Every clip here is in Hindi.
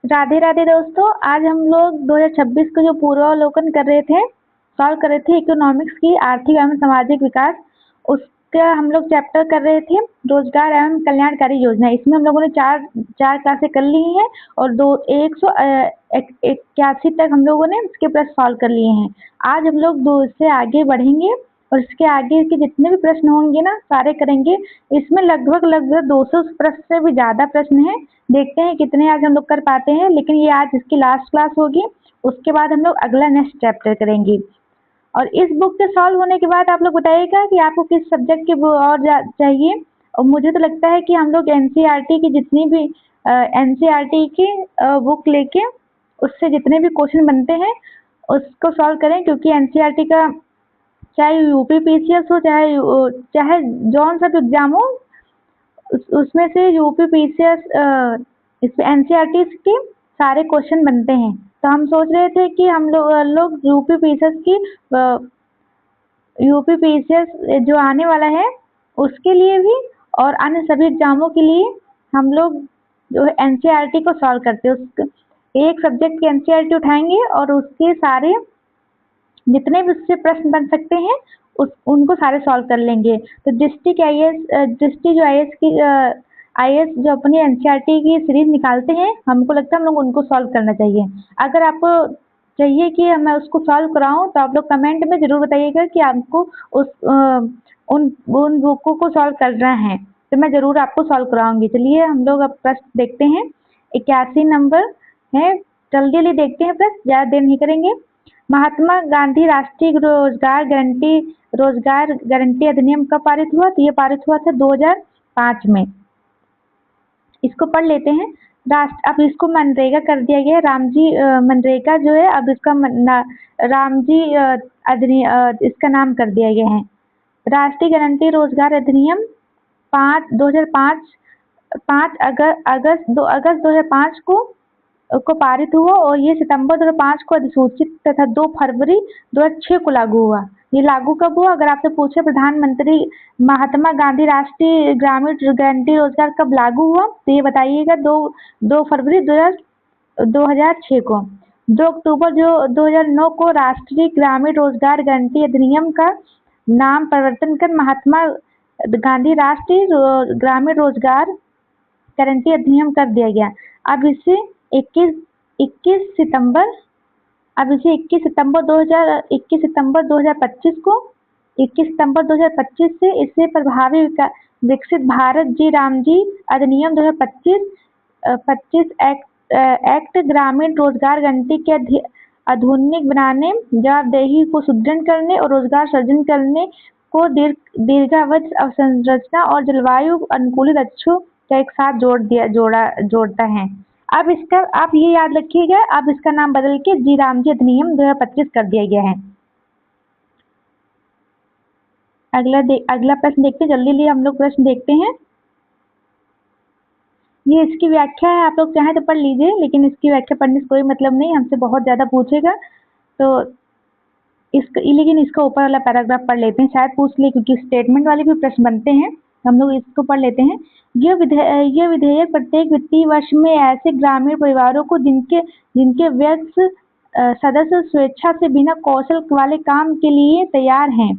राधे राधे दोस्तों। आज हम लोग 2026 का जो पूर्वावलोकन कर रहे थे, सॉल्व कर रहे थे इकोनॉमिक्स की आर्थिक एवं सामाजिक विकास, उसका हम लोग चैप्टर कर रहे थे रोजगार एवं कल्याणकारी योजना। इसमें हम लोगों ने चार चार क्लासें कर ली हैं और 181 तक हम लोगों ने उसके प्रश्न सॉल्व कर लिए हैं। आज हम लोग दो से आगे बढ़ेंगे और इसके आगे के जितने भी प्रश्न होंगे ना सारे करेंगे। इसमें लगभग लगभग 200 प्रश्न से भी ज़्यादा प्रश्न हैं। देखते हैं कितने आज हम लोग कर पाते हैं, लेकिन ये आज इसकी लास्ट क्लास होगी। उसके बाद हम लोग अगला नेक्स्ट चैप्टर करेंगे और इस बुक के सॉल्व होने के बाद आप लोग बताइएगा कि आपको किस सब्जेक्ट की और चाहिए। और मुझे तो लगता है कि हम लोग एनसीईआरटी की जितनी भी एनसीईआरटी की बुक लेके उससे जितने भी क्वेश्चन बनते हैं उसको सॉल्व करें, क्योंकि एनसीईआरटी का चाहे यूपी पीसीएस हो चाहे जौन सा भी एग्जाम हो उसमें से यूपी पीसीएस इस एनसीईआरटी के सारे क्वेश्चन बनते हैं। तो हम सोच रहे थे कि हम लोग यूपी पीसीएस जो आने वाला है उसके लिए भी और अन्य सभी एग्जामों के लिए हम लोग जो है एनसीईआरटी को सॉल्व करते हैं। एक सब्जेक्ट की एनसीईआरटी उठाएंगे और उसके सारे जितने भी उससे प्रश्न बन सकते हैं उनको सारे सॉल्व कर लेंगे। तो डिस्ट्रिक्ट जो आईएएस जो अपनी एनसीईआरटी की सीरीज निकालते हैं, हमको लगता है हम लोग उनको सॉल्व करना चाहिए। अगर आपको चाहिए कि मैं उसको सॉल्व कराऊं तो आप लोग कमेंट में ज़रूर बताइएगा कि आपको उन बुकों को सॉल्व करना है, तो मैं ज़रूर आपको सॉल्व कराऊंगी। चलिए हम लोग अब प्रश्न देखते हैं। 81 नंबर है, जल्दी जल्दी देखते हैं प्रश्न, ज़्यादा देर नहीं करेंगे। महात्मा गांधी राष्ट्रीय रोजगार गारंटी अधिनियम कब पारित हुआ? तो ये पारित हुआ था 2005 में। इसको पढ़ लेते हैं। अब इसको मनरेगा कर दिया गया है। रामजी मनरेगा जो है अब इसका रामजी इसका नाम कर दिया गया है। राष्ट्रीय गारंटी रोजगार अधिनियम 5 अगस्त 2005 को पारित हुआ और ये सितंबर 2005 को अधिसूचित तथा 2 फरवरी 2006 को लागू हुआ। ये लागू कब हुआ? अगर आपसे पूछे प्रधानमंत्री महात्मा गांधी राष्ट्रीय ग्रामीण गारंटी रोजगार कब लागू हुआ, तो ये बताइएगा 2 फरवरी 2006 को। 2 अक्टूबर 2009 को राष्ट्रीय ग्रामीण रोजगार गारंटी अधिनियम का नाम परिवर्तन कर महात्मा गांधी राष्ट्रीय ग्रामीण रोजगार गारंटी अधिनियम कर दिया गया। अब इसे 21 सितंबर 2025 को 21 सितंबर 2025 से इससे प्रभावी विकसित भारत जी रामजी अधिनियम 2025 एक्ट ग्रामीण रोजगार गारंटी के आधुनिक बनाने, जवाबदेही को सुदृढ़ करने और रोजगार सृजन करने को दीर्घावधि अवसंरचना और जलवायु अनुकूलित लक्ष्यों का एक साथ जोड़ता है। अब इसका आप ये याद रखिएगा, अब इसका नाम बदल के जी रामजी अधिनियम 2025 कर दिया गया है। अगला प्रश्न देखते हैं। जल्दी हम लोग प्रश्न देखते हैं। ये इसकी व्याख्या है, आप लोग चाहें तो पढ़ लीजिए, लेकिन इसकी व्याख्या पढ़ने से कोई मतलब नहीं, हमसे बहुत ज़्यादा पूछेगा तो लेकिन इसका ऊपर वाला पैराग्राफ पढ़ लेते हैं, शायद पूछ ले, क्योंकि स्टेटमेंट वाले भी प्रश्न बनते हैं। हम लोग इसको पढ़ लेते हैं। यह विधेयक प्रत्येक वित्तीय वर्ष में ऐसे ग्रामीण परिवारों को जिनके वयस्क सदस्य स्वेच्छा से बिना कौशल वाले काम के लिए तैयार हैं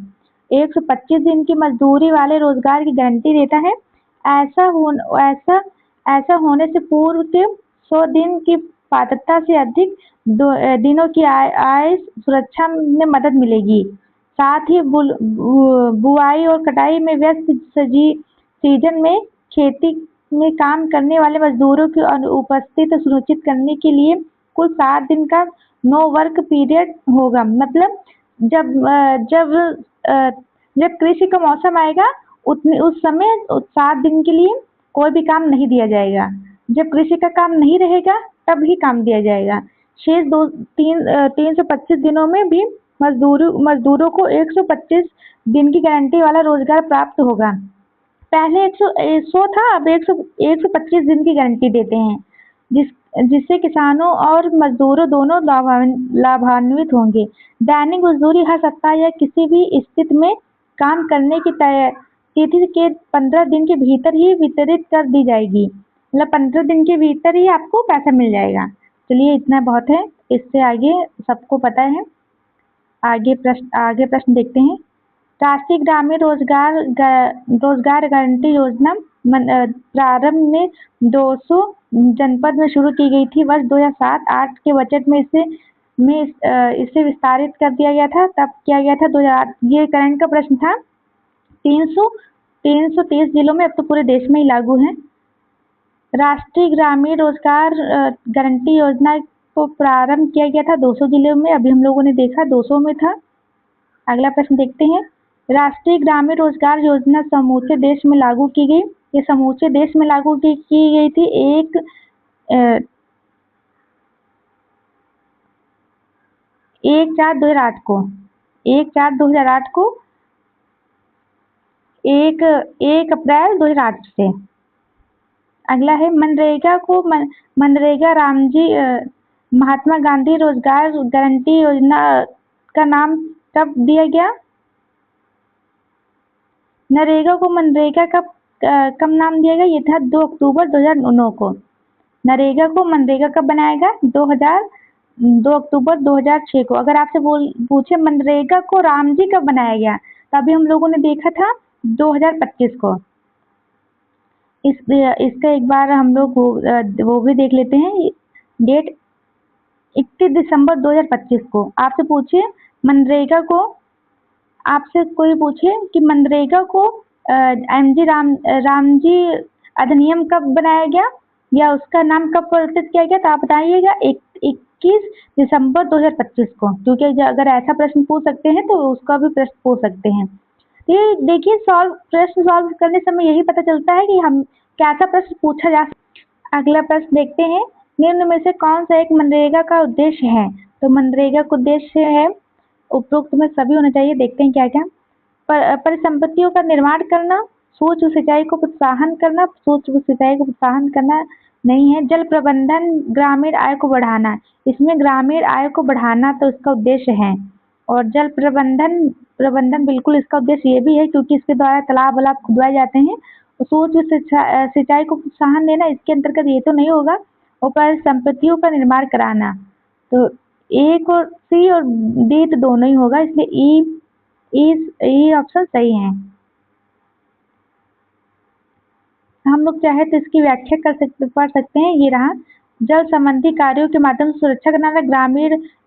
125 दिन की मजदूरी वाले रोजगार की गारंटी देता है। ऐसा होने से पूर्व के 100 दिन की पात्रता से अधिक दिनों की आय सुरक्षा में मदद मिलेगी। साथ ही बुआई और कटाई में व्यस्त सीजन में खेती में काम करने वाले मजदूरों की उपस्थिति सुनिश्चित करने के लिए कुल 7 दिन का नो वर्क पीरियड होगा। मतलब जब कृषि का मौसम आएगा उस समय 7 दिन के लिए कोई भी काम नहीं दिया जाएगा। जब कृषि का काम नहीं रहेगा तब ही काम दिया जाएगा। शेष 325 दिनों में भी मजदूरों को 125 दिन की गारंटी वाला रोजगार प्राप्त होगा। पहले 100 था, अब 125 दिन की गारंटी देते हैं, जिससे किसानों और मजदूरों दोनों लाभान्वित होंगे। दैनिक मजदूरी हर सप्ताह या किसी भी स्थिति में काम करने की तिथि के 15 दिन के भीतर ही वितरित कर दी जाएगी। मतलब 15 दिन के भीतर ही आपको पैसा मिल जाएगा। चलिए इतना बहुत है, इससे आगे सबको पता है। आगे प्रश्न देखते हैं। राष्ट्रीय ग्रामीण रोजगार गारंटी योजना प्रारंभ में 200 जनपद में शुरू की गई थी। वर्ष 2007-8 के बजट में इसे विस्तारित कर दिया गया था। तब किया गया था 2008। ये करंट का प्रश्न था। 330 जिलों में, अब तो पूरे देश में ही लागू है। राष्ट्रीय ग्रामीण रोजगार गारंटी योजना को प्रारंभ किया गया था 200 जिलों में। अभी हम लोगों ने देखा 200 में था। अगला प्रश्न देखते हैं। राष्ट्रीय ग्रामीण रोजगार योजना समूचे देश में लागू की गई। ये समूचे देश में लागू की गई थी 1/4/2008 को। 1/4/2008 को 1 अप्रैल 2008 से। अगला है मनरेगा को मनरेगा महात्मा गांधी रोजगार गारंटी योजना का नाम कब दिया गया? नरेगा को मनरेगा कब नाम दिया गया? ये था 2 अक्टूबर 2009 को। नरेगा को मनरेगा कब बनाया गया? 2 अक्टूबर 2006 को। अगर आपसे पूछे मनरेगा को रामजी कब बनाया गया, तो अभी हम लोगों ने देखा था 2025 को। इसका एक बार हम लोग वो भी देख लेते हैं। डेट 31 दिसंबर 2025 को। आपसे पूछे मनरेगा को, आपसे कोई पूछे कि मनरेगा को रामजी अधिनियम कब बनाया गया या उसका नाम कब परिवर्तित किया गया, तो आप बताइएगा 21 दिसंबर 2025 को। क्योंकि अगर ऐसा प्रश्न पूछ सकते हैं तो उसका भी प्रश्न पूछ सकते हैं। ये देखिए, प्रश्न सॉल्व करने समय यही पता चलता है कि हम कैसा प्रश्न पूछा जा सकता है। अगला प्रश्न देखते हैं। निम्न में से कौन सा एक मनरेगा का उद्देश्य है? तो मनरेगा का उद्देश्य है, उपरोक्त में सभी होना चाहिए। देखते हैं क्या क्या। परिसंपत्तियों का निर्माण करना, सूक्ष्म सिंचाई को प्रोत्साहन करना। सूक्ष्म सिंचाई को प्रोत्साहन करना नहीं है। जल प्रबंधन, ग्रामीण आय को बढ़ाना। इसमें ग्रामीण आय को बढ़ाना तो इसका उद्देश्य है। और जल प्रबंधन बिल्कुल इसका उद्देश्य ये भी है, क्योंकि इसके द्वारा तालाब वालाब खुदवाए जाते हैं। सूक्ष्म सिंचाई को प्रोत्साहन देना इसके अंतर्गत ये तो नहीं होगा। और परिसंपत्तियों का निर्माण कराना, तो एक और सी और डी तो दोनों ही होगा, इसलिए ई ऑप्शन सही है। हम लोग चाहे तो इसकी व्याख्या पढ़ सकते हैं। ये रहा, जल संबंधी कार्यों के माध्यम से सुरक्षा करना,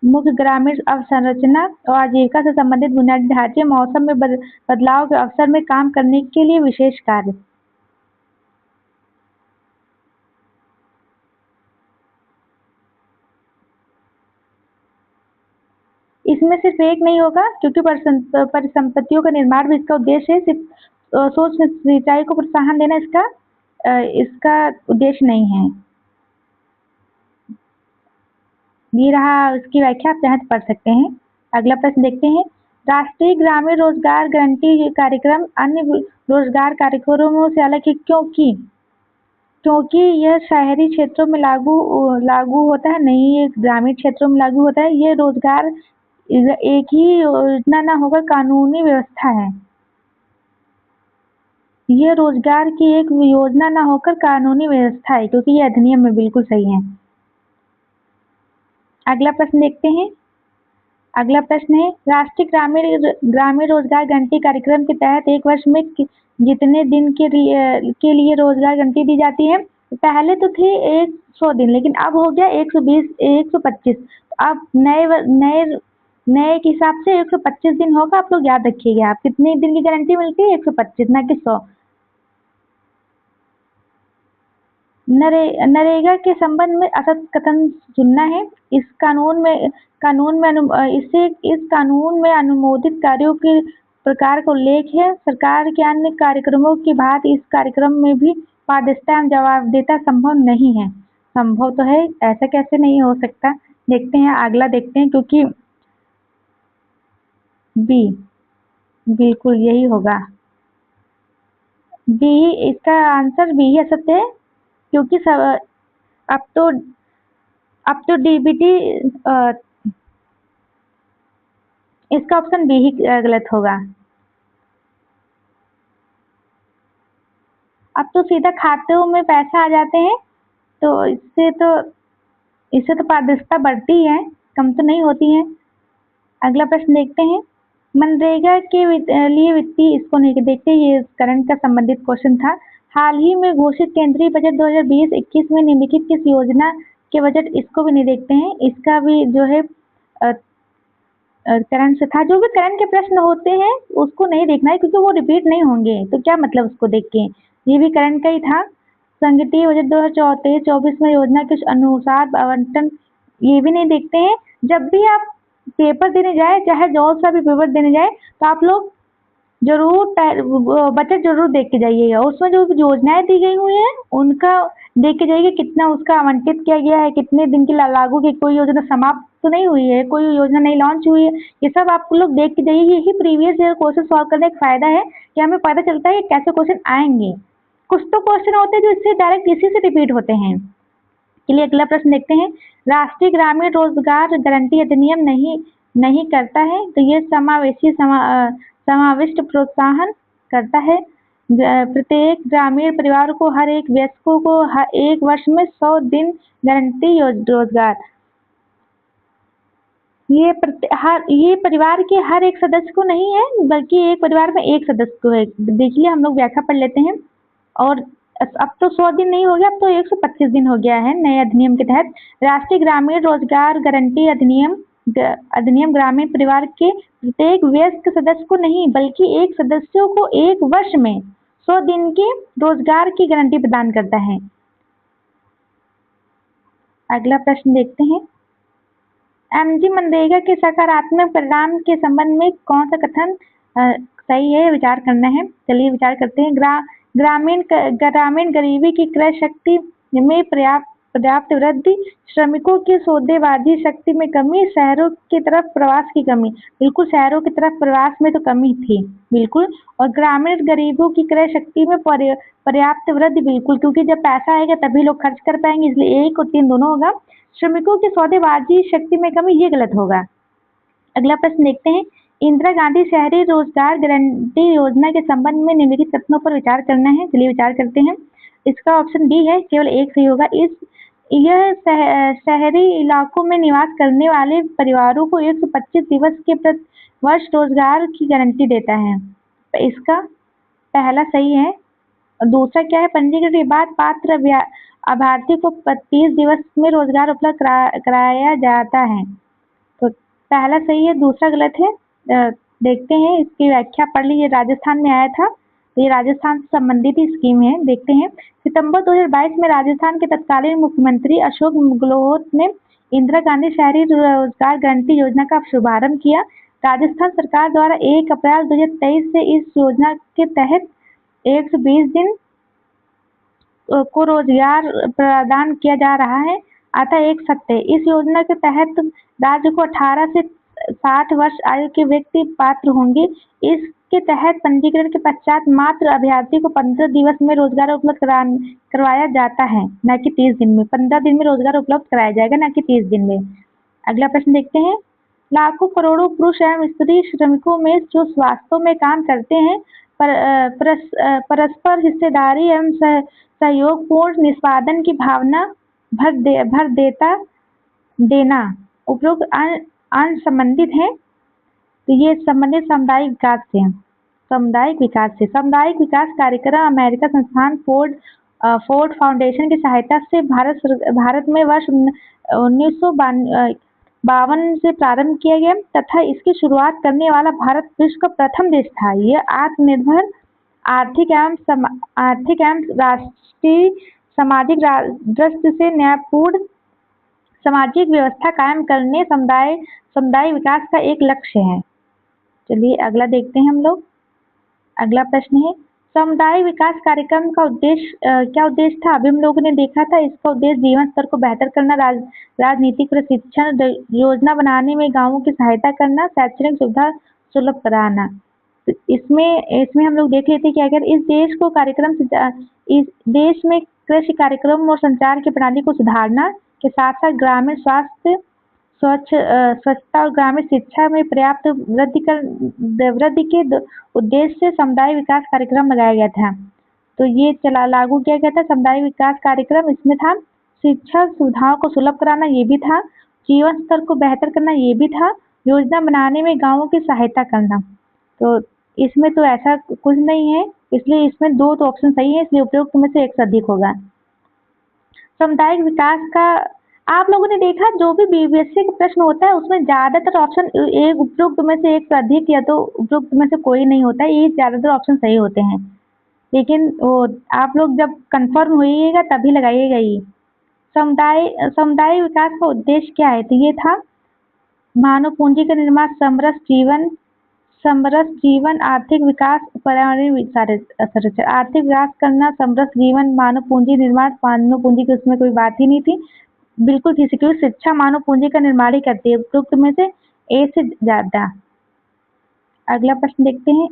मुख्य ग्रामीण अवसंरचना और आजीविका से संबंधित बुनियादी ढांचे, मौसम में बदलाव के अवसर में काम करने के लिए विशेष कार्य। इसमें सिर्फ एक नहीं होगा, क्योंकि परिसंपत्तियों का निर्माण भी इसका उद्देश्य है। सिर्फ सूक्ष्म सिंचाई को प्रोत्साहन देना इसका उद्देश्य नहीं है। ये रहा, इसकी व्याख्या आप चाहे तो पढ़ सकते हैं। अगला प्रश्न देखते हैं। राष्ट्रीय ग्रामीण रोजगार गारंटी कार्यक्रम अन्य रोजगार कार्यक्रमों से अलग है, क्योंकि यह शहरी क्षेत्रों में लागू होता है, नहीं ये ग्रामीण क्षेत्रों में लागू होता है। ये रोजगार एक ही योजना न होकर कानूनी व्यवस्था है। ये रोजगार की एक योजना न होकर कानूनी व्यवस्था है, क्योंकि ये अधिनियम में बिल्कुल सही है। अगला प्रश्न देखते हैं। अगला प्रश्न है, राष्ट्रीय ग्रामीण रोजगार गारंटी कार्यक्रम के तहत एक वर्ष में जितने दिन के लिए रोजगार गारंटी दी जाती है? पहले तो थे 100 दिन, लेकिन अब हो गया 120 125। अब नए के हिसाब से 125 दिन होगा। आप लोग याद रखिएगा, आप कितने दिन की गारंटी मिलती है? 125, ना कि 100। नरेगा के संबंध में असत कथन चुनना है। इस कानून में अनुमोदित कार्यों के प्रकार का उल्लेख है। सरकार के अन्य कार्यक्रमों की भांति इस कार्यक्रम में भी पारदर्शिता एवं जवाबदेहिता संभव नहीं है। संभव तो है, ऐसा कैसे नहीं हो सकता। देखते हैं, अगला देखते हैं, क्योंकि बी बिल्कुल यही होगा। बी, इसका आंसर बी ही असत्य है, क्योंकि अब तो डीबीटी, इसका ऑप्शन बी ही गलत होगा। अब तो सीधा खातों में पैसा आ जाते हैं, तो इससे तो पारदर्शिता बढ़ती है, कम तो नहीं होती है। अगला प्रश्न देखते हैं। मनरेगा के लिए वित्तीय, इसको नहीं देखते, ये करंट का संबंधित क्वेश्चन था। हाल ही में घोषित केंद्रीय बजट 2020-21 में निम्नलिखित किस योजना के बजट, इसको भी नहीं देखते हैं। इसका भी जो है करंट से था। जो भी करंट के प्रश्न होते हैं उसको नहीं देखना है, क्योंकि वो रिपीट नहीं होंगे, तो क्या मतलब उसको देख के। ये भी करंट का ही था। संगठित बजट 2023-24 में योजना के अनुसार आवंटन, ये भी नहीं देखते हैं। जब भी आप पेपर देने जाए, चाहे जो सा भी पेपर देने जाए, तो आप लोग जरूर बजट जरूर देख के जाइएगा। उसमें जो योजनाएं दी गई हुई हैं उनका देख के जाइए, कितना उसका आवंटित किया गया है, कितने दिन की लागू की, कोई योजना समाप्त तो नहीं हुई है, कोई योजना नहीं लॉन्च हुई है, ये सब आप लोग देख के जाइए। यही प्रीवियस ईयर क्वेश्चन सॉल्व करने का फायदा है कि हमें पता चलता है कि कैसे क्वेश्चन आएंगे। कुछ तो क्वेश्चन होते हैं जो इससे डायरेक्ट इसी से रिपीट होते हैं। चलिए अगला प्रश्न देखते हैं। राष्ट्रीय ग्रामीण रोजगार गारंटी अधिनियम नहीं करता है, तो ये समाविष्ट प्रोत्साहन करता है। प्रत्येक ग्रामीण परिवार को, हर एक वयस्कों को एक वर्ष में 100 दिन गारंटी रोजगार। ये परिवार के हर एक सदस्य को नहीं है, बल्कि एक परिवार में एक सदस्य को है। देखिए हम लोग व्याख्या पढ़ लेते हैं। और अब तो 100 दिन नहीं हो गया, अब तो 125 दिन हो गया है नए अधिनियम के तहत। राष्ट्रीय ग्रामीण रोजगार गारंटी अधिनियम ग्रामीण परिवार के प्रत्येक वयस्क सदस्य को नहीं, बल्कि एक सदस्यों को एक वर्ष में 100 दिन के रोजगार की गारंटी प्रदान करता है। अगला प्रश्न देखते हैं। एमजी मनरेगा के सकारात्मक परिणाम के संबंध में कौन सा कथन सही है, विचार करना है। चलिए विचार करते हैं। ग्रामीण गरीबी की क्रय शक्ति में पर्याप्त वृद्धि, श्रमिकों की सौदेबाजी शक्ति में कमी, शहरों की तरफ प्रवास की कमी। बिल्कुल, शहरों की तरफ प्रवास में तो कमी थी, बिल्कुल। और ग्रामीण गरीबों की क्रय शक्ति में पर्याप्त वृद्धि, बिल्कुल, क्योंकि जब पैसा आएगा तभी लोग खर्च कर पाएंगे, इसलिए 1 और 3 दोनों होगा। श्रमिकों की सौदेबाजी शक्ति में कमी, ये गलत होगा। अगला प्रश्न देखते हैं। इंदिरा गांधी शहरी रोजगार गारंटी योजना के संबंध में निम्नलिखित कथनों पर विचार करना है। चलिए विचार करते हैं। इसका ऑप्शन डी है, केवल एक सही होगा। यह शहरी इलाकों में निवास करने वाले परिवारों को 125 दिवस के प्रति वर्ष रोजगार की गारंटी देता है, तो इसका पहला सही है। और दूसरा क्या है, पंजीकरण के बाद पात्र अभ्यर्थी को 25 दिवस में रोजगार उपलब्ध कराया जाता है, तो पहला सही है, दूसरा गलत है। देखते हैं, इसकी व्याख्या पढ़ ली। ये राजस्थान में आया था, ये राजस्थान से संबंधित ही स्कीम है। देखते हैं। सितंबर 2022 में राजस्थान के तत्कालीन मुख्यमंत्री अशोक गहलोत ने इंदिरा गांधी शहरी रोजगार गारंटी योजना का शुभारंभ किया। राजस्थान सरकार द्वारा 1 अप्रैल 2023 से इस योजना के तहत 120 दिन को रोजगार प्रदान किया जा रहा है। अतः एक सत्य, इस योजना के तहत राज्य को 18 से 60 वर्ष आयु के व्यक्ति पात्र होंगे। इसके तहत पंजीकरण के पश्चात मात्र अभ्यर्थी को 15 दिवस में रोजगार उपलब्ध करवाया जाता है, न कि 30 दिन में। 15 दिन में रोजगार उपलब्ध कराया जाएगा, न कि 30 दिन में। अगला प्रश्न देखते हैं। लाखों करोड़ों पुरुष एवं स्त्री श्रमिकों में जो स्वास्थ्य में काम करते हैं, परस्पर हिस्सेदारी एवं सहयोगपूर्ण निष्पादन की भावना भर देना उपरोक्त अंश संबंधित है, तो ये संबंधित सामुदायिक विकास से। सामुदायिक विकास कार्यक्रम अमेरिका संस्थान फोर्ड फाउंडेशन की सहायता से भारत में वर्ष 1952 से प्रारंभ किया गया तथा इसकी शुरुआत करने वाला भारत विश्व का प्रथम देश था। यह आत्मनिर्भर आर्थिक एवं राष्ट्रीय सामाजिक दृष्टि से न्यायपूर्ण सामाजिक व्यवस्था कायम करने समुदाय विकास का एक लक्ष्य है। चलिए अगला देखते हैं हम लोग। अगला प्रश्न है, समुदाय विकास कार्यक्रम का उद्देश्य क्या उद्देश्य था? अभी हम लोगों ने देखा था, इसका उद्देश्य जीवन स्तर को बेहतर करना, राजनीतिक प्रशिक्षण योजना बनाने में गांवों की सहायता करना, शैक्षणिक सुविधा सुलभ कराना। तो इसमें हम लोग देख लेते हैं कि अगर इस देश में कृषि कार्यक्रम और संचार की प्रणाली को सुधारना के साथ साथ ग्रामीण स्वास्थ्य, स्वच्छता और ग्रामीण शिक्षा में पर्याप्त वृद्धि के उद्देश्य से समुदाय विकास कार्यक्रम लगाया गया था। तो ये लागू किया गया था समुदाय विकास कार्यक्रम। इसमें था शिक्षा सुविधाओं को सुलभ कराना ये भी था, जीवन स्तर को बेहतर करना ये भी था, योजना बनाने में गाँवों की सहायता करना। तो इसमें तो ऐसा कुछ नहीं है, इसलिए इसमें 2 तो ऑप्शन सही है, इसलिए उपयुक्त में से एक से अधिक होगा। सामुदायिक विकास का आप लोगों ने देखा जो भी बीबीएससी का प्रश्न होता है उसमें ज़्यादातर ऑप्शन एक उपयुक्त में से एक से अधिक या तो उपयुक्त में से कोई नहीं होता है, ये ज़्यादातर ऑप्शन सही होते हैं। लेकिन वो आप लोग जब कंफर्म होइएगा तभी लगाइएगा ये। समुदाय विकास का उद्देश्य क्या है? तो ये था मानव पूंजी का निर्माण, समरस जीवन, आर्थिक विकास, पर्यावरणीय संरक्षण। आर्थिक विकास करना, समरस जीवन, मानव पूंजी निर्माण, मानव पूंजी की उसमें कोई बात ही नहीं थी बिल्कुल किसी की। शिक्षा मानव पूंजी का निर्माण ही करती है, उपयुक्त में से ए से ज्यादा। अगला प्रश्न देखते हैं,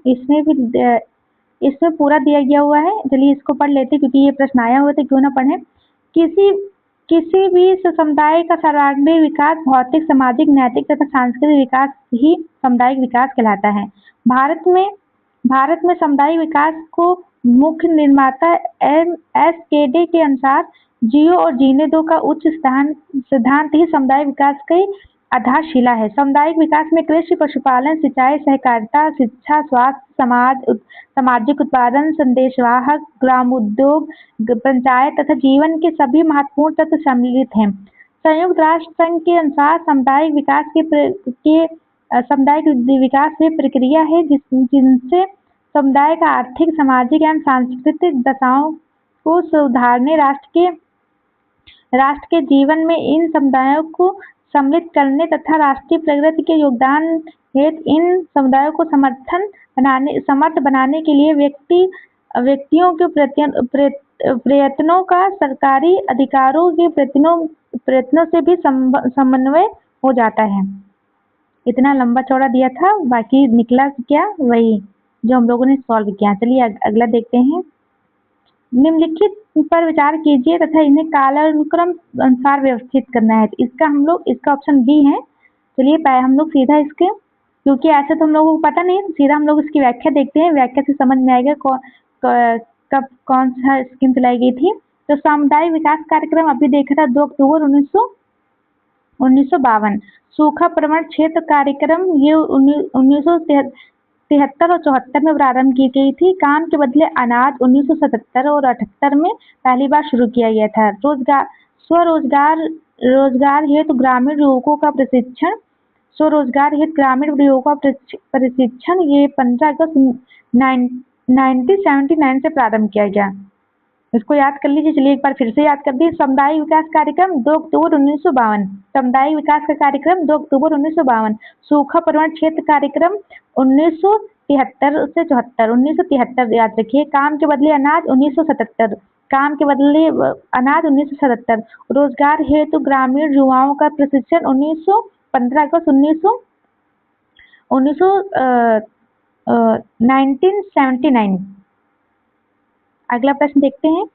इसमें पूरा दिया गया हुआ है, चलिए इसको पढ़ लेते क्योंकि ये प्रश्न आया हुआ था, क्यों ना पढ़े। किसी भी समुदाय का सर्वांगीण विकास भौतिक, सामाजिक, नैतिक तथा सांस्कृतिक विकास ही सामुदायिक विकास कहलाता है। भारत में सामुदायिक विकास को मुख्य निर्माता एस.के.डे के अनुसार जियो और जीने दो का उच्च सिद्धांत ही सामुदायिक विकास की आधारशिला है। सामुदायिक विकास में कृषि, पशुपालन, सिंचाई, सहकारिता, शिक्षा, स्वास्थ्य, सामाजिक उत्पादन, संदेशवाहक, ग्रामोद्योग, पंचायत तथा जीवन के सभी महत्वपूर्ण तत्व सम्मिलित हैं। संयुक्त राष्ट्र संघ के अनुसार सामुदायिक विकास वे प्रक्रिया है जिनसे समुदाय का आर्थिक, सामाजिक एवं सांस्कृतिक दशाओं को सुधारने, राष्ट्र के जीवन में इन समुदायों को सम्मिलित करने तथा राष्ट्रीय प्रगति के योगदान हेतु इन समुदायों को समर्थ बनाने के लिए व्यक्तियों के प्रयत्नों का सरकारी अधिकारों के प्रयत्नों से भी समन्वय हो जाता है। इतना लंबा चौड़ा दिया था, बाकी निकला क्या वही जो हम लोगों ने सॉल्व किया। चलिए अगला देखते हैं। निम्नलिखित पर विचार कीजिए तथा इन्हें कालानुक्रम अनुसार व्यवस्थित करना है। इसका ऑप्शन बी है। चलिए हम लोग सीधा इसके, क्योंकि ऐसे तो हम लोगों को पता नहीं है, तो सीधा हम लोग इसकी व्याख्या देखते हैं। व्याख्या से समझ में आएगा कब कौन सा स्कीम चलाई गई थी। तो सामुदायिक विकास कार्यक्रम अभी देखा था 2 अक्टूबर 1952। सूखा प्रवण क्षेत्र कार्यक्रम ये 1973 और 74 में प्रारंभ की गई थी। काम के बदले अनाज 1977 और 78 में पहली बार शुरू किया गया था। रोजगार हेतु ग्रामीण युवकों का प्रशिक्षण, ये 15 अगस्त 1979 से प्रारंभ किया गया। इसको याद कर लीजिए। चलिए एक बार फिर से याद कर दी। सामुदायिक विकास कार्यक्रम 2 अक्टूबर 1952। सामुदायिक विकास का कार्यक्रम 2 अक्टूबर 1952। सूखा प्रवण क्षेत्र कार्यक्रम 1973 से 74। 1973 याद रखिए। काम के बदले अनाज 1977। काम के बदले अनाज 1977। रोजगार हेतु ग्रामीण युवाओं का प्रशिक्षण 15 अगस्त 1979। अगला प्रश्न देखते हैं।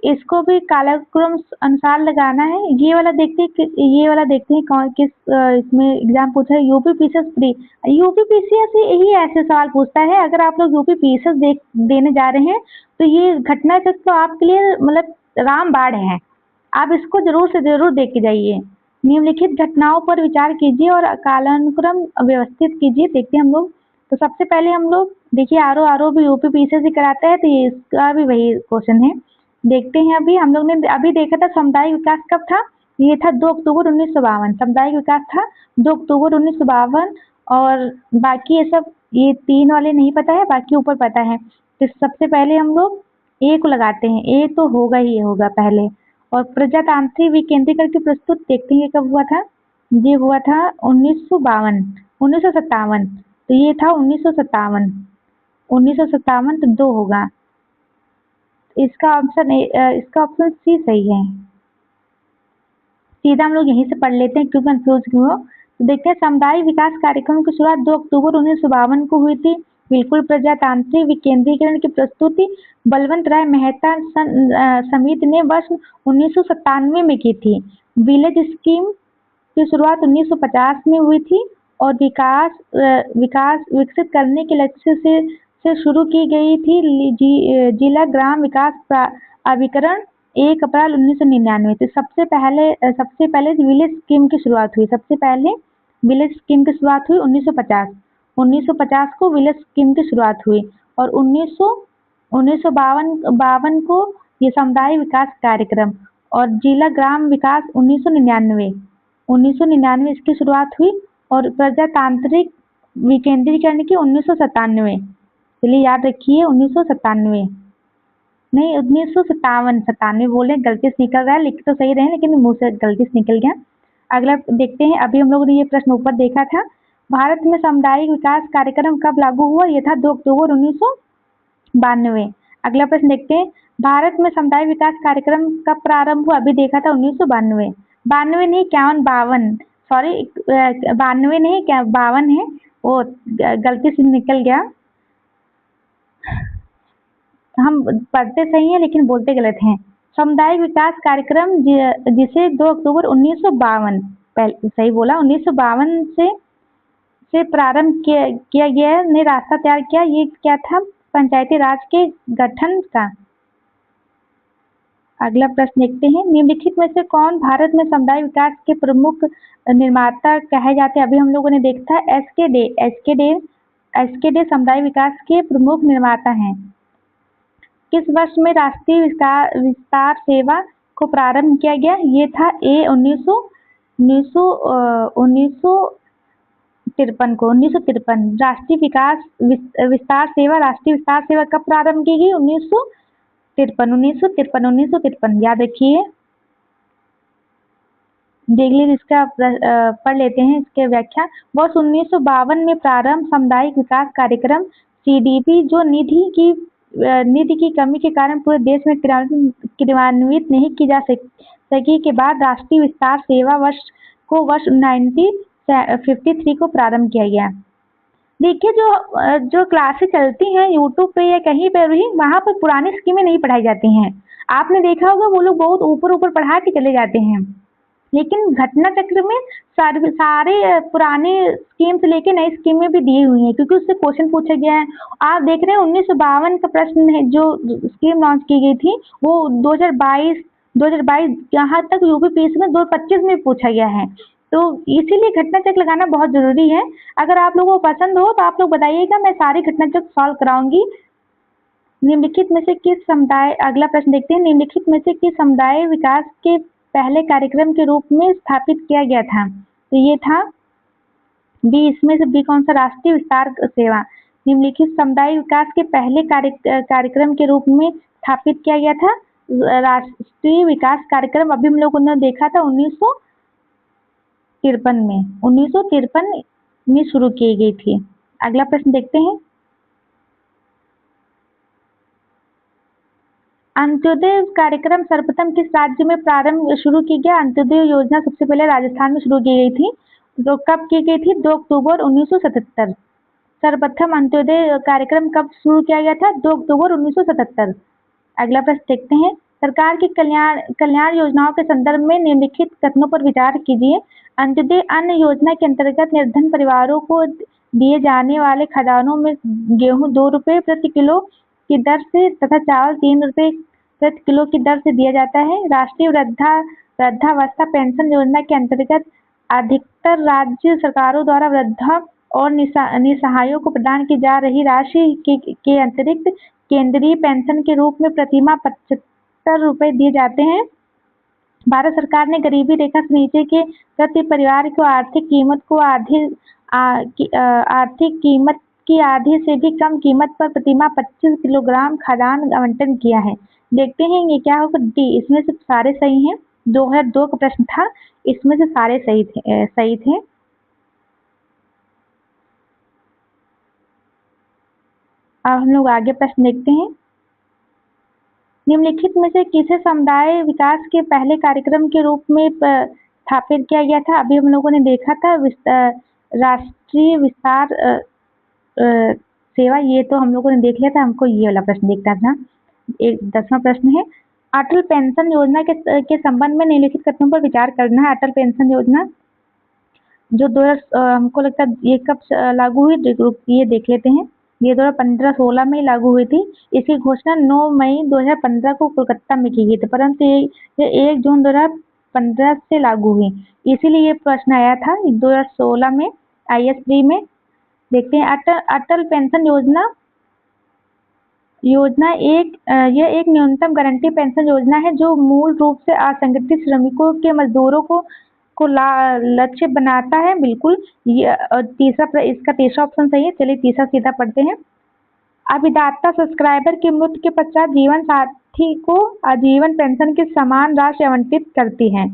इसको भी कालानुक्रम अनुसार लगाना है। ये वाला देखते हैं कौन किस इसमें एग्जाम पूछा है। यूपीपीसीएस ही ऐसे सवाल पूछता है। अगर आप लोग यूपीपीसीएस देने जा रहे हैं तो ये घटना चक्र तो आपके लिए मतलब रामबाण है। आप इसको जरूर से जरूर देख के जाइए। निम्नलिखित घटनाओं पर विचार कीजिए और कालानुक्रम व्यवस्थित कीजिए। देखते हैं हम लोग। तो सबसे पहले हम लोग देखिए आरओ भी यूपीपीसीएस ही कराता है, तो ये इसका भी वही क्वेश्चन है। देखते हैं। अभी हम लोग ने अभी देखा था सामुदायिक विकास कब था। ये था 2 अक्टूबर 1952। सामुदायिक विकास था 2 अक्टूबर 1952। और बाकी ये सब ये 3 वाले नहीं पता है, बाकी ऊपर पता है। तो सबसे पहले हम लोग ए को लगाते हैं। ए तो होगा ही होगा पहले। और प्रजातांत्रिक विकेंद्रीकरण की प्रस्तुत देखते हैं कब हुआ था। ये हुआ था 1957। तो ये था 1957 तो 2 होगा। इसका ऑप्शन सी सही है। सीधा हम लोग यहीं से पढ़ लेते हैं, क्यों कंफ्यूज क्यों हो। तो देखते हैं। सामुदायिक विकास कार्यक्रम की शुरुआत 2 अक्टूबर 1952 को हुई थी। बिल्कुल प्रजातांत्रिक विकेंद्रीकरण की प्रस्तुति बलवंत राय मेहता समिति ने वर्ष 1997 में की थी। विलेज स्कीम की शुरुआत 1950 में हुई थी और विकसित करने के लक्ष्य से शुरू की गई थी। जिला ग्राम विकास प्राधिकरण 1 अप्रैल 1999। तो सबसे पहले विलेज स्कीम की शुरुआत हुई। सबसे पहले विलेज स्कीम की शुरुआत हुई 1950। 1950 को विलेज स्कीम की शुरुआत हुई और 1952 को ये समुदाय विकास कार्यक्रम और जिला ग्राम विकास 1999। 1999 इसकी शुरुआत हुई और प्रजातांत्रिक विकेंद्रीकरण की 1997। चलिए याद रखिए 1997, नहीं 1957, 97 बोले, गलती से निकल रहा है, लिख तो सही रहे लेकिन मुंह से गलती से निकल गया। अगला देखते हैं। अभी हम लोगों ने ये प्रश्न ऊपर देखा था, भारत में सामुदायिक विकास कार्यक्रम कब लागू हुआ? यह था 2 अक्टूबर 1992। अगला प्रश्न देखते हैं, भारत में सामुदायिक विकास कार्यक्रम कब प्रारंभ हुआ? अभी देखा था 1992। 92 नहीं 51, सॉरी 92 नहीं 52 है, वो गलती से निकल गया। हम पढ़ते सही हैं लेकिन बोलते गलत हैं। सामुदायिक विकास कार्यक्रम जिसे 2 अक्टूबर 1952, सही बोला, 1952 से प्रारंभ किया गया ने रास्ता तैयार किया। ये क्या था? पंचायती राज के गठन का। अगला प्रश्न देखते हैं, निम्नलिखित में से कौन भारत में समुदाय विकास के प्रमुख निर्माता कहे जाते हैं? अभी हम लोगों ने देखा था एसके डे समुदाय विकास के प्रमुख निर्माता हैं। किस वर्ष में राष्ट्रीय विस्तार सेवा को प्रारंभ किया गया? ये था 1953 को, 1953। राष्ट्रीय विस्तार सेवा कब प्रारंभ की गई? 1953। याद रखिए। देख लीजिए, इसका पढ़ लेते हैं इसके व्याख्या। वर्ष 1952 में प्रारंभ सामुदायिक विकास कार्यक्रम सीडीपी, जो निधि की कमी के कारण पूरे देश में क्रियान्वित नहीं की जा सकी के बाद राष्ट्रीय विस्तार सेवा वर्ष 1953 को प्रारंभ किया गया। देखिए, जो क्लासेस चलती हैं यूट्यूब पे या कहीं पर भी, वहाँ पर पुरानी स्कीमें नहीं पढ़ाई जाती हैं। आपने देखा होगा वो लोग बहुत ऊपर पढ़ा के चले जाते हैं, लेकिन घटना चक्र में सारे पुराने स्कीम से लेके नई स्कीमें भी दी हुई हैं, क्योंकि उससे क्वेश्चन पूछा गया है। आप देख रहे हैं 1952 का प्रश्न है, जो स्कीम लॉन्च की गई थी वो 2022 यहाँ तक यूपीपीएससी में 2025 में पूछा गया है। तो इसीलिए घटना चक्र लगाना बहुत जरूरी है। अगर आप लोगों को पसंद हो तो आप लोग बताइएगा, मैं सारी घटना चक्र सॉल्व कराऊंगी। निम्नलिखित में से किस समुदाय, अगला प्रश्न देखते हैं, निम्नलिखित में से किस समुदाय विकास के पहले कार्यक्रम के रूप में स्थापित किया गया था? तो ये था बी। इसमें से बी कौन सा? राष्ट्रीय विस्तार सेवा निम्नलिखित समुदाय विकास के पहले कार्यक्रम के रूप में स्थापित किया गया था। राष्ट्रीय विकास कार्यक्रम अभी हम लोगों ने देखा था 1953 में शुरू की गई थी। अगला प्रश्न देखते हैं, अंत्योदय कार्यक्रम सर्वप्रथम किस राज्य में शुरू की गया? अंत्योदय योजना सबसे पहले राजस्थान में शुरू की गई थी। तो कब की गई थी? 2 अक्टूबर 1977। सर्वप्रथम अंत्योदय कार्यक्रम कब शुरू किया गया था? 2 अक्टूबर 1977। अगला प्रश्न देखते हैं, सरकार की कल्याण योजनाओं के संदर्भ में निम्नलिखित कथनों पर विचार कीजिए। अंत्योदय अन्न योजना के अंतर्गत निर्धन परिवारों को दिए जाने वाले खाद्यान्नों में गेहूं 2 रुपये प्रति किलो की दर से तथा चावल 3 रुपये प्रति किलो की दर से दिया जाता है। राष्ट्रीय वृद्धावस्था पेंशन योजना के अंतर्गत अधिकतर राज्य सरकारों द्वारा वृद्धा और निसहायों को प्रदान की जा रही राशि के अतिरिक्त केंद्रीय पेंशन के रूप में प्रतिमाह 75 रुपये दिए जाते हैं। भारत सरकार ने गरीबी रेखा से नीचे के प्रति परिवार को आर्थिक कीमत की आधी से भी कम कीमत पर प्रतिमाह 25 किलोग्राम खाद्यान्न आवंटन किया है। देखते हैं ये क्या होगा। डी। इसमें से सारे सही हैं। 2002 का प्रश्न था, इसमें से सारे सही थे। अब हम लोग आगे प्रश्न देखते हैं, निम्नलिखित में से किसे समुदाय विकास के पहले कार्यक्रम के रूप में स्थापित किया गया था? अभी हम लोगों ने देखा था राष्ट्रीय विस्तार सेवा, ये तो हम लोगों ने देख लिया था। हमको ये वाला प्रश्न देखना था। 10वां प्रश्न है, अटल पेंशन योजना के संबंध में निम्नलिखित कथनों पर विचार करना है। अटल पेंशन योजना जो हमको लगता है ये कब लागू हुई, ये देख लेते हैं। ये 2015-16 में ही लागू हुई थी। इसकी घोषणा 9 मई 2015 को कोलकाता में की गई थी, परंतु ये 1 जून 2015 से लागू हुई। इसीलिए ये प्रश्न आया था 2016 में IS प्री में। देखते हैं अटल पेंशन योजना। यह एक न्यूनतम गारंटी पेंशन योजना है जो मूल रूप से असंगठित श्रमिकों के मजदूरों को लक्ष्य बनाता है। बिल्कुल, ये इसका तीसरा ऑप्शन सही है। चलिए तीसरा सीधा पढ़ते हैं। अभिदाता सब्सक्राइबर की मृत्यु के पश्चात जीवन साथी को आजीवन पेंशन की समान राशि आवंटित करती है।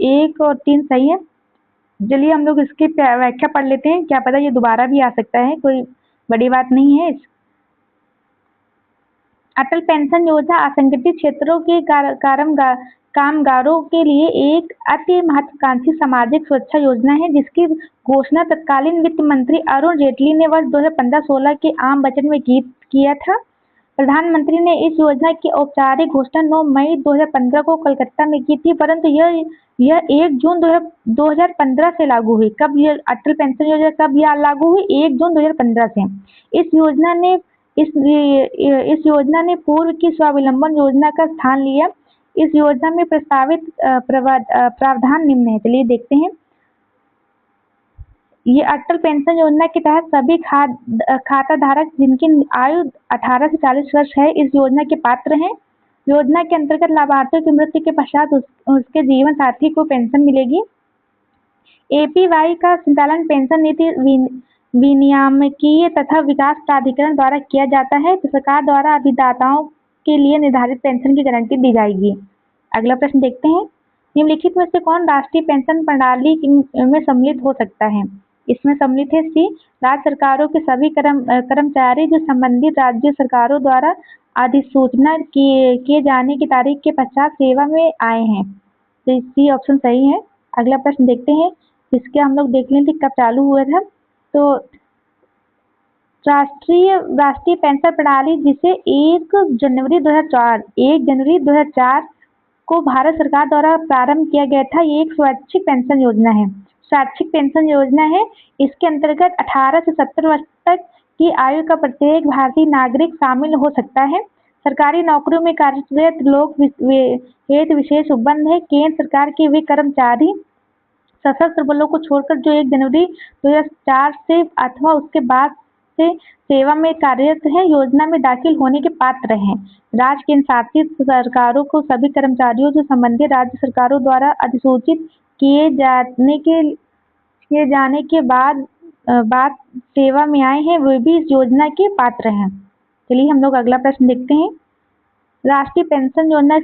1 और 3 सही है। चलिए हम लोग इसकी व्याख्या पढ़ लेते हैं, क्या पता ये दोबारा भी आ सकता है, कोई बड़ी बात नहीं है। अटल पेंशन योजना असंगठित क्षेत्रों के कामगारों के लिए एक अति महत्वाकांक्षी सामाजिक सुरक्षा योजना है, जिसकी घोषणा तत्कालीन वित्त मंत्री अरुण जेटली ने वर्ष 2015-16 के आम बजट में किया था। प्रधानमंत्री ने इस योजना की औपचारिक घोषणा 9 मई 2015 को कोलकाता में की थी, परंतु यह 1 जून 2015 से लागू हुई। कब यह अटल पेंशन योजना कब यह लागू हुई? 1 जून 2015 से। इस योजना ने पूर्व की स्वावलंबन योजना का स्थान लिया। इस योजना में प्रस्तावित प्रावधान निम्न है। चलिए देखते हैं। ये अटल पेंशन योजना के तहत सभी खाता धारक जिनकी आयु 18 से 40 वर्ष है, इस योजना के पात्र हैं। योजना के अंतर्गत लाभार्थियों की मृत्यु के पश्चात उसके जीवन साथी को पेंशन मिलेगी। APY का संचालन पेंशन नीति विनियामकीय तथा विकास प्राधिकरण द्वारा किया जाता है। तो सरकार द्वारा अभिदाताओं के लिए निर्धारित पेंशन की गारंटी दी जाएगी। अगला प्रश्न देखते हैं। निम्नलिखित में से कौन राष्ट्रीय पेंशन प्रणाली में सम्मिलित हो सकता है? इसमें सम्मिलित है C, राज्य सरकारों के सभी कर्मचारी जो संबंधित राज्य सरकारों द्वारा अधिसूचना किए जाने की तारीख के पश्चात सेवा में आए हैं। तो C ऑप्शन सही है। अगला प्रश्न देखते हैं। इसके हम लोग देख लें कि कब चालू हुआ था। तो राष्ट्रीय पेंशन प्रणाली, जिसे 1 जनवरी 2004 को भारत सरकार द्वारा प्रारंभ किया गया था, ये एक स्वैच्छिक पेंशन योजना है। स्वैच्छिक पेंशन योजना है। इसके अंतर्गत 18 से 70 वर्ष तक की आयु का प्रत्येक भारतीय नागरिक शामिल हो सकता है। सरकारी नौकरियों में कार्यरत लोग हेतु विशेष उपबंध है। केंद्र सरकार के वे कर्मचारी सशस्त्र बलों को छोड़कर जो 1 जनवरी 2004 से अथवा उसके बाद से सेवा में कार्यरत हैं, योजना में दाखिल होने के पात्र हैं। राज्य केंद्र शासित सरकारों को सभी कर्मचारियों जो संबंधित राज्य सरकारों द्वारा अधिसूचित किए जाने के बाद सेवा में आए हैं, वे भी इस योजना के पात्र हैं। चलिए हम लोग अगला प्रश्न देखते हैं। राष्ट्रीय पेंशन योजना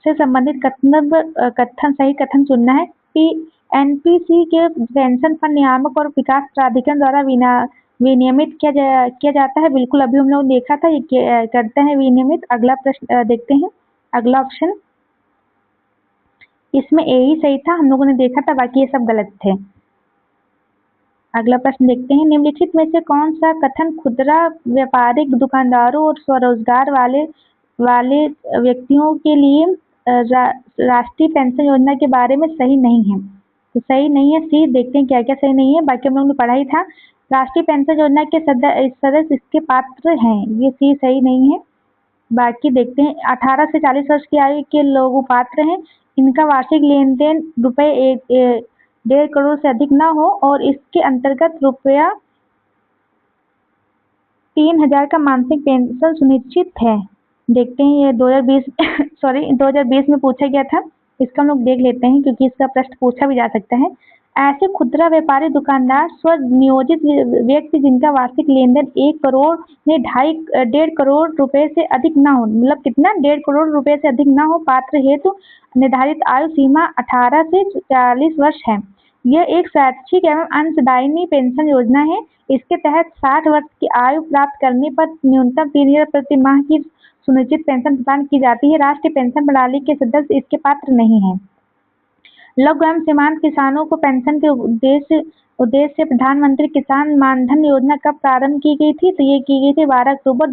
से संबंधित सही कथन चुनना है। NPC के पेंशन फंड नियामक और विकास प्राधिकरण द्वारा विनियमित किया जाता है। बिल्कुल, अभी हम लोग देखा था ये करते हैं विनियमित। अगला प्रश्न देखते हैं। अगला ऑप्शन, इसमें A ही सही था, हम लोगों ने देखा था, बाकी ये सब गलत थे। अगला प्रश्न देखते हैं। निम्नलिखित में से कौन सा कथन खुदरा व्यापारिक दुकानदारों और स्वरोजगार वाले व्यक्तियों के लिए राष्ट्रीय पेंशन योजना के बारे में सही नहीं है? तो सही नहीं है C। देखते हैं क्या क्या सही नहीं है, बाकी हम लोगों ने पढ़ा ही था। राष्ट्रीय पेंशन योजना के सदस्य इसके पात्र हैं, ये C सही नहीं है। बाकी देखते हैं। 18 से 40 वर्ष की आयु के लोग पात्र हैं। इनका वार्षिक लेन देन रुपये 1.5 करोड़ से अधिक ना हो और इसके अंतर्गत रुपया 3000 का मासिक पेंशन सुनिश्चित है। देखते हैं। ये 2020 में पूछा गया था। इसका हम लोग देख लेते हैं क्योंकि इसका प्रश्न पूछा भी जा सकता है। ऐसे खुदरा व्यापारी दुकानदार स्वनियोजित व्यक्ति जिनका वार्षिक लेन देन 1 करोड़ में 1.5 करोड़ रुपए से अधिक ना हो, मतलब कितना 1.5 करोड़ रुपए से अधिक ना हो, पात्र हेतु निर्धारित आयु सीमा 18 से 40 वर्ष है। यह एक स्वैच्छिक एवं अंशदायिनी पेंशन योजना है। इसके तहत 60 वर्ष की आयु प्राप्त करने पर न्यूनतम 3000 प्रति माह की सुनिश्चित पेंशन प्रदान की जाती है। राष्ट्रीय पेंशन प्रणाली के सदस्य इसके पात्र नहीं हैं। लघु एवं सीमांत किसानों को पेंशन के उद्देश्य से प्रधानमंत्री किसान मानधन योजना कब प्रारंभ की गई थी? तो ये की गई थी 12 सितंबर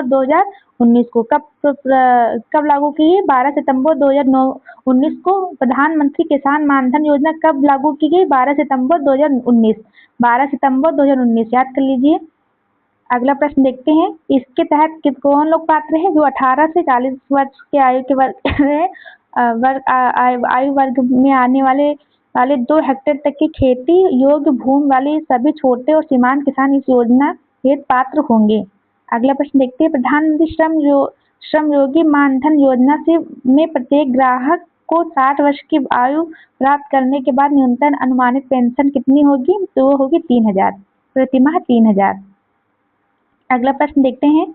2019 को। कब लागू की गई? 12 सितंबर 2019 को। प्रधानमंत्री किसान मानधन योजना कब लागू की गई? 12 सितंबर 2019। 12 सितंबर 2019 याद कर लीजिए। अगला प्रश्न देखते हैं, इसके तहत कौन लोग पात्र हैं? जो 18 से 40 वर्ष के आयु के आयु वर्ग में आने वाले 2 हेक्टेयर तक की खेती योग्य भूमि वाले सभी छोटे और सीमांत किसान इस योजना हेतु पात्र होंगे। अगला प्रश्न देखते हैं, प्रधानमंत्री श्रम योगी मानधन योजना से में प्रत्येक ग्राहक को 60 वर्ष की आयु प्राप्त करने के बाद न्यूनतम अनुमानित पेंशन कितनी होगी? तो वो होगी 3000 प्रतिमाह 3000। अगला प्रश्न देखते हैं,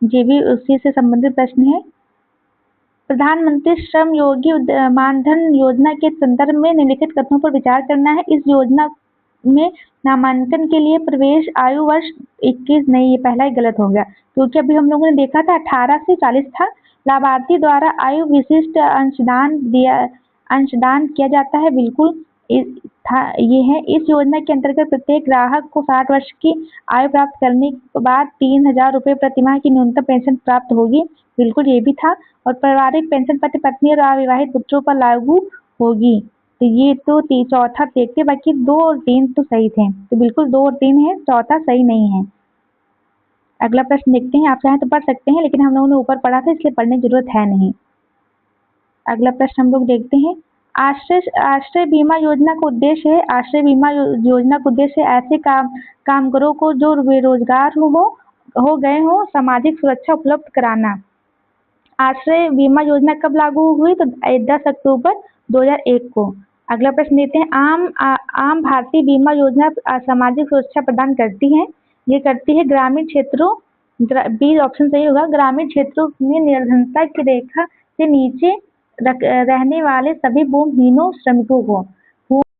ये भी उसी से संबंधित प्रश्न है। प्रधानमंत्री श्रम योगी मानधन योजना के संदर्भ में निम्नलिखित कथनों पर विचार करना है। इस योजना में नामांकन के लिए प्रवेश आयु वर्ष 21 नहीं, ये पहला ही गलत हो गया, क्योंकि अभी हम लोगों ने देखा था 18 से 40 था। लाभार्थी द्वारा आयु विशिष्ट अंशदान किया जाता है, बिल्कुल ये है। इस योजना के अंतर्गत प्रत्येक ग्राहक को 60 वर्ष की आयु प्राप्त करने के बाद 3000 रुपये प्रतिमाह की न्यूनतम पेंशन प्राप्त होगी, बिल्कुल ये भी था। और पारिवारिक पेंशन पति पत्नी और अविवाहित बच्चों पर लागू होगी, तो ये तो चौथा देखते, बाकी 2 और 3 तो सही थे, तो बिल्कुल 2 और 3 है, चौथा सही नहीं है। अगला प्रश्न देखते हैं, आप चाहें तो पढ़ सकते हैं, लेकिन हम लोगों ने ऊपर पढ़ा था इसलिए पढ़ने की जरूरत है नहीं। अगला प्रश्न हम लोग देखते हैं, आश्रय बीमा योजना का उद्देश्य है। आश्रय बीमा योजना का उद्देश्य ऐसे कामगारों को जो बेरोजगार हो गए हो सामाजिक सुरक्षा उपलब्ध कराना। आश्रय बीमा योजना कब लागू हुई? तो 10 अक्टूबर 2001 को। अगला प्रश्न देते हैं, आम भारतीय बीमा योजना सामाजिक सुरक्षा प्रदान करती है। ये करती है ग्रामीण क्षेत्रों, बी ऑप्शन सही होगा, ग्रामीण क्षेत्रों में निर्धनता की रेखा से नीचे रहने वाले सभी भूमिहीनों श्रमिकों को।